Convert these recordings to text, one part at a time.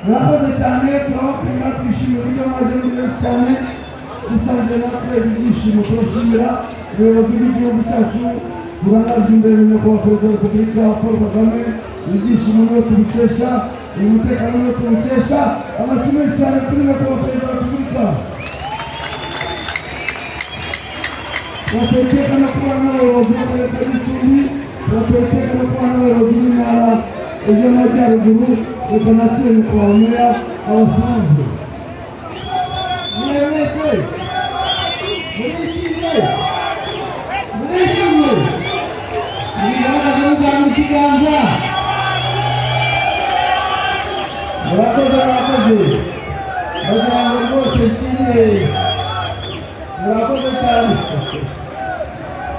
murakoze cyane turabakunda twishimiye uburyo mwaje muri benshi cyane dusanzwe natwe ibyishimo turashimira ubuyobozi bw'igihugu cyacu burangajwe imbere nyakubahwa perezida wa repubulika Paul Kagame ibyishimo niyo tubikesha umutekano niyo tubikesha amashyi menshi cyane kuri nyakubahwa perezida wa repubulika turatekeka no kuba n'abayobozi b'akarere ka Gicumbi turatekeka no kuba n'abayobozi b'intara y'amajyaruguru reka nakire nyakubahwa meya abasuhuze mwese murishimye bigaragaza muzamura ikiganza murakoze bagira ngo rwose nshimire murakoze cyane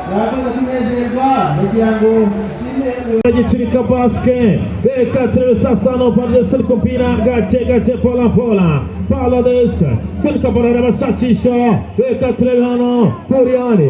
murakoze kunezerwa bagira ngo nshimire Gicurika basket reka turebe sasa no pande silko mpira gake pola desa silka bora bashakisha reka turebe hano Puriani